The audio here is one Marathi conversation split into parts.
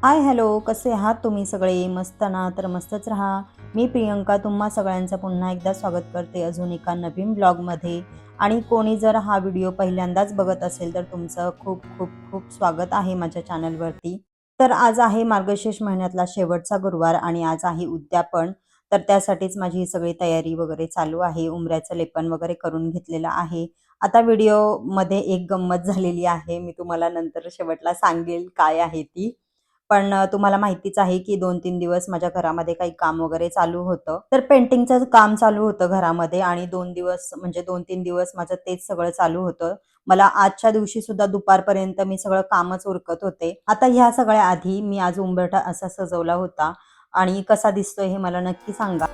हाय हॅलो, कसे आहात तुम्ही सगळे? मस्त ना? तर मस्तच राहा. मी प्रियंका तुम्हा सगळ्यांचं पुन्हा एकदा स्वागत करते अजून एका नवीन ब्लॉगमध्ये. आणि कोणी जर हा व्हिडिओ पहिल्यांदाच बघत असेल तर तुमचं खूप खूप खूप स्वागत आहे माझ्या चॅनलवरती. तर आज आहे मार्गशीर्ष महिन्यातला शेवटचा गुरुवार आणि आज आहे उद्यापन. तर त्यासाठीच माझी ही सगळी तयारी वगैरे चालू आहे. उंबऱ्याचं लेपन वगैरे करून घेतलेलं आहे. आता व्हिडिओमध्ये एक गंमत झालेली आहे. मी तुम्हाला नंतर शेवटला सांगेल काय आहे ती. पण तुम्हाला माहितीच आहे की 2-3 दिवस माझ्या घरामध्ये काही काम वगैरे चालू होतं. तर पेंटिंगचं काम चालू होतं घरामध्ये आणि 2 दिवस म्हणजे 2-3 दिवस माझं तेच सगळं चालू होतं. मला आजच्या दिवशी सुद्धा दुपारपर्यंत मी सगळं कामच उरकत होते. आता ह्या सगळ्या आधी मी आज उंबरठा असा सजवला होता आणि कसा दिसतोय हे मला नक्की सांगा.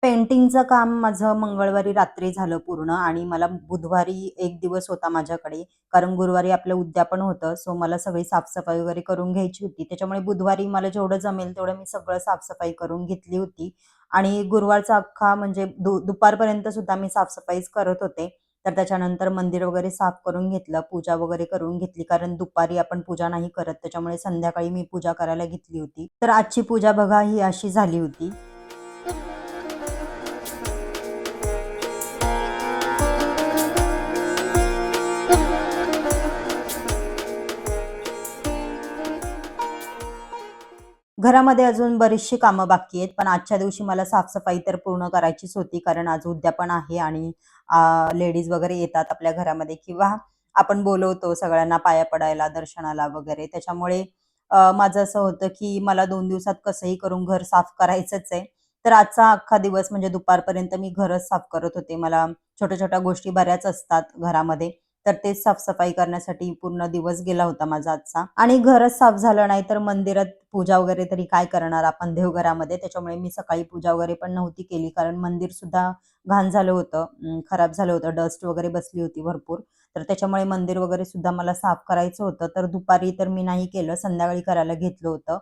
पेंटिंगचं काम माझं मंगळवारी रात्री झालं पूर्ण आणि मला बुधवारी एक दिवस होता माझ्याकडे. कारण गुरुवारी आपलं उद्यापन होतं. सो मला सगळी साफसफाई वगैरे करून घ्यायची होती. त्याच्यामुळे बुधवारी मला जेवढं जमेल तेवढं मी सगळं साफसफाई करून घेतली होती. आणि गुरुवारचा अख्खा म्हणजे दुपारपर्यंत सुद्धा मी साफसफाईच करत होते. तर त्याच्यानंतर मंदिर वगैरे साफ करून घेतलं, पूजा वगैरे करून घेतली. कारण दुपारी आपण पूजा नाही करत. त्याच्यामुळे संध्याकाळी मी पूजा करायला घेतली होती. तर आजची पूजा बघा ही अशी झाली होती. घरामध्ये अजून बरीचशी कामं बाकी आहेत. पण आजच्या दिवशी मला साफसफाई तर पूर्ण करायचीच होती. कारण आज उद्यापन आहे आणि लेडीज वगैरे येतात आपल्या घरामध्ये किंवा आपण बोलवतो सगळ्यांना पाया पडायला, दर्शनाला वगैरे. त्याच्यामुळे माझं असं होतं, की मला 2 दिवसात कसंही करून घर साफ करायचंच आहे. तर आजचा अख्खा दिवस म्हणजे दुपारपर्यंत मी घरच साफ करत होते. मला छोट्या-छोट्या गोष्टी बऱ्याच असतात घरामध्ये. तर तेच साफ-सफाई करण्यासाठी पूर्ण दिवस गेला होता माझा आजचा. आणि घरच साफ झालं नाही तर मंदिरात पूजा वगैरे तरी काय करणार आपण देवघरामध्ये. त्याच्यामुळे मी सकाळी पूजा वगैरे पण नव्हती केली कारण मंदिर सुद्धा घाण झालं होतं, खराब झालं होतं, डस्ट वगैरे बसली होती भरपूर. तर त्याच्यामुळे मंदिर वगैरे सुद्धा मला साफ करायचं होतं. तर दुपारी तर मी नाही केलं, संध्याकाळी करायला घेतलं होतं.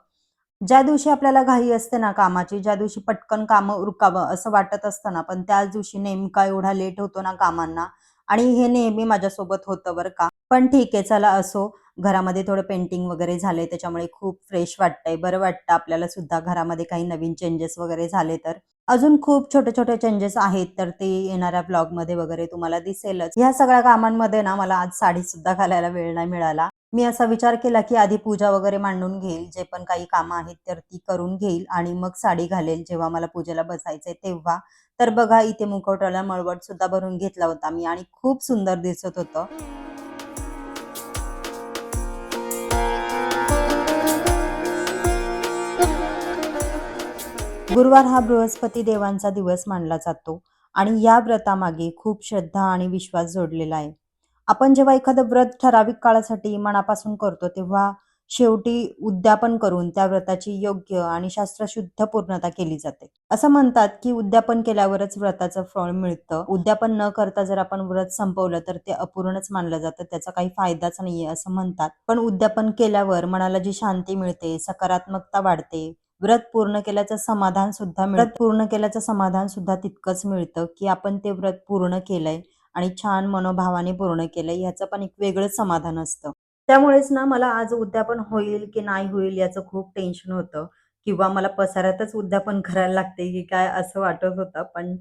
ज्या दिवशी आपल्याला घाई असते ना कामाची, ज्या दिवशी पटकन कामं उरकावं असं वाटत असतं ना, पण त्याच दिवशी नेमका एवढा लेट होतो ना कामांना आणि हे नेहमी माझ्यासोबत होतं बरं का. पण ठीक आहे चला असो. घरामध्ये थोडं पेंटिंग वगैरे झालंय त्याच्यामुळे खूप फ्रेश वाटतंय. बरं वाटतं आपल्याला सुद्धा घरामध्ये काही नवीन चेंजेस वगैरे झाले तर. अजून खूप छोटे-छोटे चेंजेस आहेत तर ते येणाऱ्या व्लॉगमध्ये वगैरे तुम्हाला दिसेलच. ह्या सगळ्या कामांमध्ये ना मला आज साडीसुद्धा घालायला वेळ नाही मिळाला. मी असा विचार केला, की आधी पूजा वगैरे मांडून घेईल. जे पण काही कामं आहेत तर ती करून घेईल आणि मग साडी घालेल जेव्हा मला पूजेला बसायचंय तेव्हा. तर बघा इथे मुखवट्याला मळवट सुद्धा भरून घेतला होता मी आणि खूप सुंदर दिसत होतं. गुरुवार हा बृहस्पती देवांचा दिवस मानला जातो आणि या व्रतामागे खूप श्रद्धा आणि विश्वास जोडलेला आहे. आपण जेव्हा एखादं व्रत ठराविक काळासाठी मनापासून करतो, तेव्हा शेवटी उद्यापन करून त्या व्रताची योग्य आणि शास्त्रशुद्ध पूर्णता केली जाते. असं म्हणतात, की उद्यापन केल्यावरच व्रताचं फळ मिळतं. उद्यापन न करता जर आपण व्रत संपवलं, तर ते अपूर्णच मानलं जातं. त्याचा काही फायदाच नाहीये असं म्हणतात. पण उद्यापन केल्यावर मनाला जी शांती मिळते, सकारात्मकता वाढते, व्रत पूर्ण केल्याचं समाधान सुद्धा तितकंच मिळतं, की आपण ते व्रत पूर्ण केलंय आणि छान मनोभावाने पूर्ण केलंय ह्याचं पण एक वेगळंच समाधान असतं. त्यामुळेच ना मला आज उद्यापन होईल की नाही होईल याचं खूप टेन्शन होतं किंवा मला पसाऱ्यातच उद्यापन करायला लागते की काय असं वाटत होतं. पण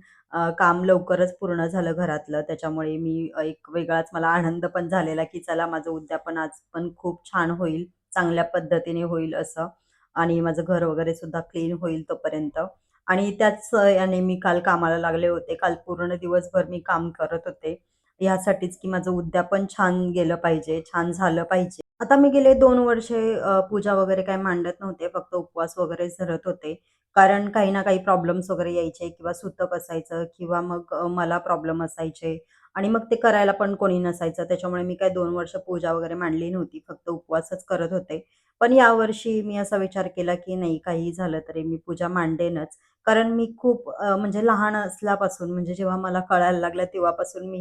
काम लवकरच पूर्ण झालं घरातलं. त्याच्यामुळे मी एक वेगळाच मला आनंद पण झालेला, की चला माझं उद्यापन आज पण खूप छान होईल, चांगल्या पद्धतीने होईल असं. आणि माझं घर वगैरे सुद्धा क्लीन होईल तोपर्यंत. आणि त्याच याने मी काल कामाला लागले होते. काल पूर्ण दिवसभर मी काम करत होते. यासाठीच की माझं उद्यापन छान गेलं पाहिजे, छान झालं पाहिजे. आता मी गेले 2 वर्षे पूजा वगैरे काही मांडत नव्हते. फक्त उपवास वगैरेच धरत होते. कारण काही ना काही प्रॉब्लेम्स वगैरे यायचे किंवा सुतक असायचं किंवा मग मला प्रॉब्लेम असायचे आणि मग ते करायला पण कोणी नसायचं. त्याच्यामुळे मी काही 2 वर्ष पूजा वगैरे मांडली नव्हती. फक्त उपवासच करत होते. पण यावर्षी मी असा विचार केला, की नाही काहीही झालं तरी मी पूजा मांडेनच. कारण मी खूप म्हणजे लहान असल्यापासून म्हणजे जेव्हा मला कळायला लागलं तेव्हापासून मी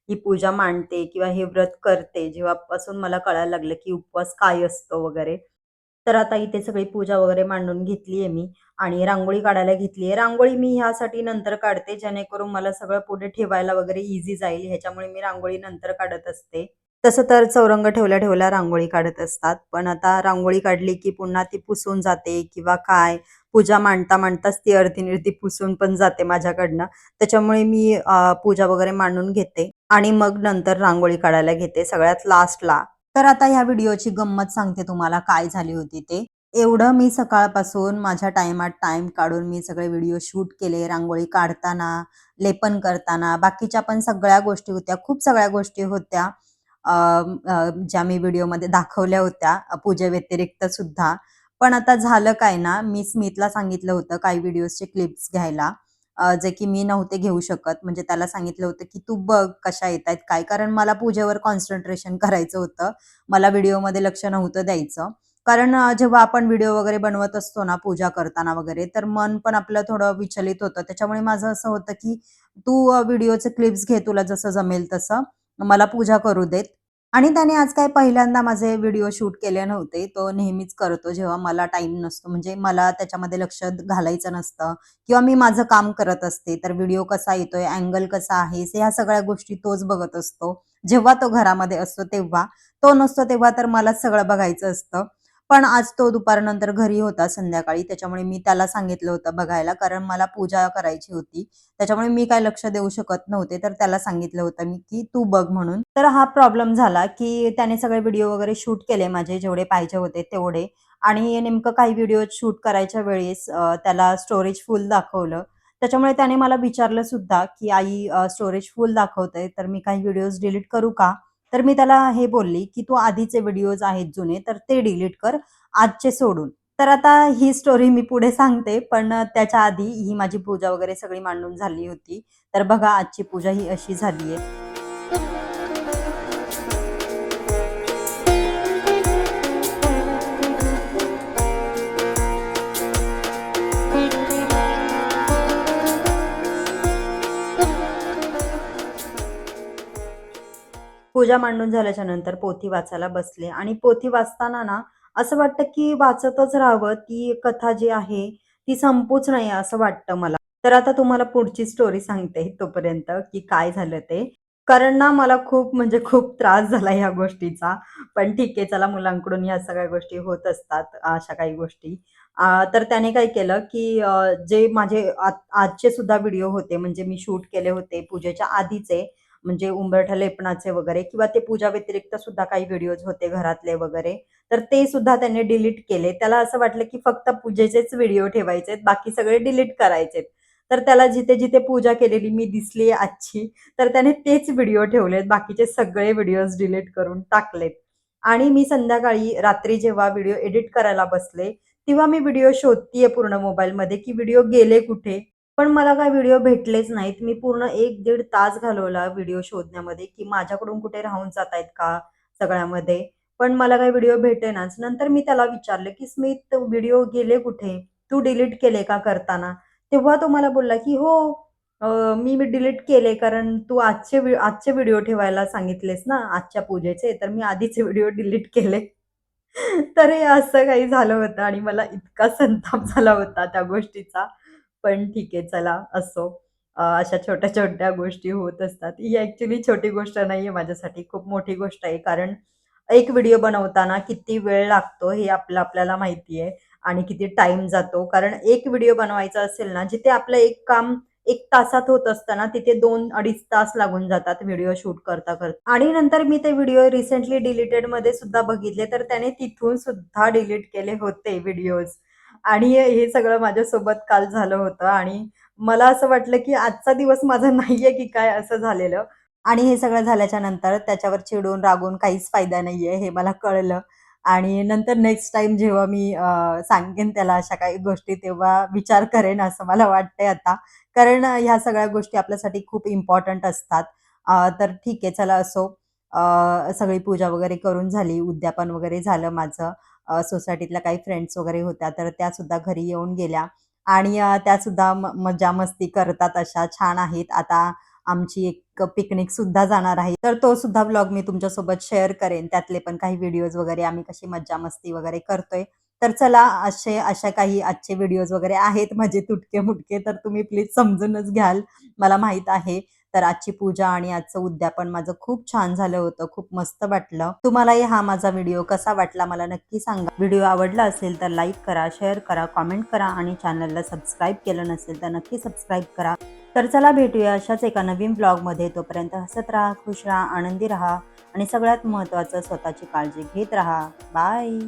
ही पूजा मांडते किंवा हे व्रत करते. जेव्हापासून मला कळायला लागलं, की उपवास काय असतो वगैरे. तर आता इथे सगळी पूजा वगैरे मांडून घेतलीये मी आणि रांगोळी काढायला घेतलीये. रांगोळी मी ह्यासाठी नंतर काढते जेणेकरून मला सगळं पुढे ठेवायला वगैरे इझी जाईल ह्याच्यामुळे मी रांगोळी नंतर काढत असते. तसं तर चौरंग ठेवल्या-ठेवल्या रांगोळी काढत असतात. पण आता रांगोळी काढली की पुन्हा ती पुसून जाते किंवा काय, पूजा मांडता-मांडताच ती अर्धी-निर्धी पुसून पण जाते माझ्याकडनं. त्याच्यामुळे मी पूजा वगैरे मांडून घेते आणि मग नंतर रांगोळी काढायला घेते सगळ्यात लास्टला. तर आता ह्या व्हिडिओची गंमत सांगते तुम्हाला काय झाली होती ते. एवढं मी सकाळपासून माझ्या टाईमात टाईम काढून मी सगळे व्हिडिओ शूट केले. रांगोळी काढताना, लेपन करताना, बाकीच्या पण सगळ्या गोष्टी होत्या. खूप सगळ्या गोष्टी होत्या. अ, ज्या मी व्हिडिओमध्ये दाखवल्या होत्या पूजेव्यतिरिक्त सुद्धा. पण आता झालं काय ना, मी स्मितला सांगितलं होतं काही व्हिडिओजचे क्लिप्स घ्यायला. जे की मी नव्हते घेऊ शकत. म्हणजे त्याला सांगितलं होतं, की "तू बघ कशा येतायत काय." कारण मला पूजेवर कॉन्सन्ट्रेशन करायचं होतं. मला व्हिडिओमध्ये लक्ष नव्हतं द्यायचं. कारण जेव्हा आपण व्हिडिओ वगैरे बनवत असतो ना, पूजा करताना वगैरे, तर मन पण आपलं थोडं विचलित होतं. त्याच्यामुळे माझं असं होतं, की "तू व्हिडिओचे क्लिप्स घे, तुला जसं जमेल तसं. मला पूजा करू देत." आणि त्याने आज काय पहिल्यांदा माझे व्हिडिओ शूट केले नव्हते. तो नेहमीच करतो जेव्हा मला टाईम नसतो. म्हणजे मला त्याच्यामध्ये लक्ष घालायचं नसतं किंवा मी माझं काम करत असते. तर व्हिडिओ कसा येतोय, अँगल कसा आहे, ह्या सगळ्या गोष्टी तोच बघत असतो. जेव्हा तो घरामध्ये असतो तेव्हा. तो नसतो तेव्हा तर मलाच सगळं बघायचं असतं. पण आज तो दुपारनंतर घरी होता संध्याकाळी. त्याच्यामुळे मी त्याला सांगितलं होतं बघायला कारण मला पूजा करायची होती. त्याच्यामुळे मी काय लक्ष देऊ शकत नव्हते. तर त्याला सांगितलं होतं मी, की "तू बघ" म्हणून. तर हा प्रॉब्लेम झाला, की त्याने सगळे व्हिडिओ वगैरे शूट केले माझे जेवढे पाहिजे होते तेवढे आणि नेमकं काही व्हिडिओ शूट करायच्या वेळेस त्याला स्टोरेज फुल दाखवलं. त्याच्यामुळे त्याने मला विचारलं सुद्धा, की "आई स्टोरेज फुल दाखवतंय, तर मी काही व्हिडिओज डिलीट करू का?" तर मी त्याला हे बोलली, की "तू आधीचे व्हिडिओज आहेत जुने, तर ते डिलीट कर, आजचे सोडून." तर आता ही स्टोरी मी पुढे सांगते, पण त्याच्या आधी ही माझी पूजा वगैरे सगळी मांडून झाली होती. तर बघा आजची पूजा ही अशी झाली आहे. पूजा मांडून झाल्याच्या नंतर पोथी वाचायला बसले आणि पोथी वाचताना ना, असं वाटतं की वाचतच राहावं. ती कथा जी आहे, ती संपूच नये असं वाटतं मला. तर आता तुम्हाला पुढची स्टोरी सांगते तोपर्यंत, की काय झालं ते. कारण ना मला खूप म्हणजे खूप त्रास झाला ह्या गोष्टीचा. पण ठीक आहे चला मुलांकडून ह्या सगळ्या गोष्टी होत असतात, अशा काही गोष्टी. तर त्याने काय केलं, की जे माझे आजचे सुद्धा व्हिडिओ होते म्हणजे मी शूट केले होते पूजेच्या आधीचे म्हणजे उंबरठा लेपनाचे वगैरे किंवा ते पूजा व्यतिरिक्त सुद्धा काही व्हिडिओज होते घरातले वगैरे, तर ते सुद्धा त्याने डिलीट केले. त्याला असं वाटलं, की फक्त पूजेचेच व्हिडिओ ठेवायचेत, बाकी सगळे डिलीट करायचेत. तर त्याला जिथे-जिथे पूजा केलेली मी दिसली आजची, तर त्याने तेच व्हिडिओ ठेवलेत. बाकीचे सगळे व्हिडिओज डिलीट करून टाकलेत. आणि मी संध्याकाळी रात्री जेव्हा व्हिडिओ एडिट करायला बसले, तेव्हा मी व्हिडिओ शोधतीये पूर्ण मोबाईलमध्ये, की व्हिडिओ गेले कुठे? पण मला काय व्हिडिओ भेटलेच नाहीत. मी पूर्ण 1-1.5 तास घालवला व्हिडिओ शोधण्यामध्ये, की माझ्याकडून कुठे राहून जातायत का सगळ्यामध्ये. पण मला काही व्हिडिओ भेटेनाच. नंतर मी त्याला विचारलं, की "स्मित व्हिडिओ गेले कुठे? तू डिलीट केले का करताना?" तेव्हा तो मला बोलला, की "हो, मी डिलीट केले कारण तू आजचे व्हिडिओ ठेवायला सांगितलेस ना आजच्या पूजेचे, तर मी आधीचे व्हिडिओ डिलीट केले." तर हे असं काही झालं होतं आणि मला इतका संताप झाला होता त्या गोष्टीचा. पण ठीक आहे चला असो. अशा छोट्या-छोट्या गोष्टी होत असतात. ही ॲक्चुअली छोटी गोष्ट नाहीये माझ्यासाठी, खूप मोठी गोष्ट आहे. कारण एक व्हिडिओ बनवताना किती वेळ लागतो हे आपल्याला माहिती आहे आणि किती टाईम जातो. कारण एक व्हिडिओ बनवायचा असेल ना, जिथे आपलं एक काम 1 तासात होत असतं ना, तिथे 2-2.5 तास लागून जातात व्हिडिओ शूट करता-करता. आणि नंतर मी ते व्हिडिओ रिसेंटली डिलीटेडमध्ये सुद्धा बघितले, तर त्याने तिथून सुद्धा डिलीट केले होते व्हिडिओज. आणि हे सगळं माझ्यासोबत काल झालं होतं आणि मला असं वाटलं, की आजचा दिवस माझा नाहीये की काय असं झालेलं. आणि हे सगळं झाल्याच्या नंतर त्याच्यावर चिडून, रागून काहीच फायदा नाहीये हे मला कळलं. आणि नंतर नेक्स्ट टाईम जेव्हा मी सांगेन त्याला अशा काही गोष्टी तेव्हा विचार करेन असं मला वाटतंय आता. कारण ह्या सगळ्या गोष्टी आपल्यासाठी खूप इम्पोर्टंट असतात. तर ठीक आहे चला असो. सगळी पूजा वगैरे करून झाली, उद्यापन वगैरे झालं माझं. सोसायटीतल्या काही फ्रेंड्स वगैरे होत्या, तर त्यासुद्धा घरी येऊन गेल्या आणि त्यासुद्धा मजा-मस्ती करतात अशा छान आहेत. आता आमची एक पिकनिक सुद्धा जाणार आहे. तर तो सुद्धा व्लॉग मी तुमच्यासोबत शेअर करेन. त्यातले पण काही व्हिडिओज वगैरे आम्ही कशी मज्जा-मस्ती वगैरे करतोय. तर चला अशा काही आजचे व्हिडिओज वगैरे आहेत माझे तुटके-मुटके, तर तुम्ही प्लीज समजूनच घ्याल. मला माहीत आहे. तर आजची पूजा आणि आजचं उद्यापन माझं खूप छान झालं होतं. खूप मस्त वाटलं. तुम्हालाही हा माझा व्हिडिओ कसा वाटला मला नक्की सांगा. व्हिडिओ आवडला असेल तर लाईक करा, शेअर करा, कमेंट करा आणि चॅनलला सबस्क्राईब केलं नसेल तर नक्की सबस्क्राईब करा. तर चला भेटूया अशाच एका नवीन ब्लॉगमध्ये. तोपर्यंत हसत राहा, खुश राहा, आनंदी राहा आणि सगळ्यात महत्त्वाचं स्वतःची काळजी घेत राहा. बाय.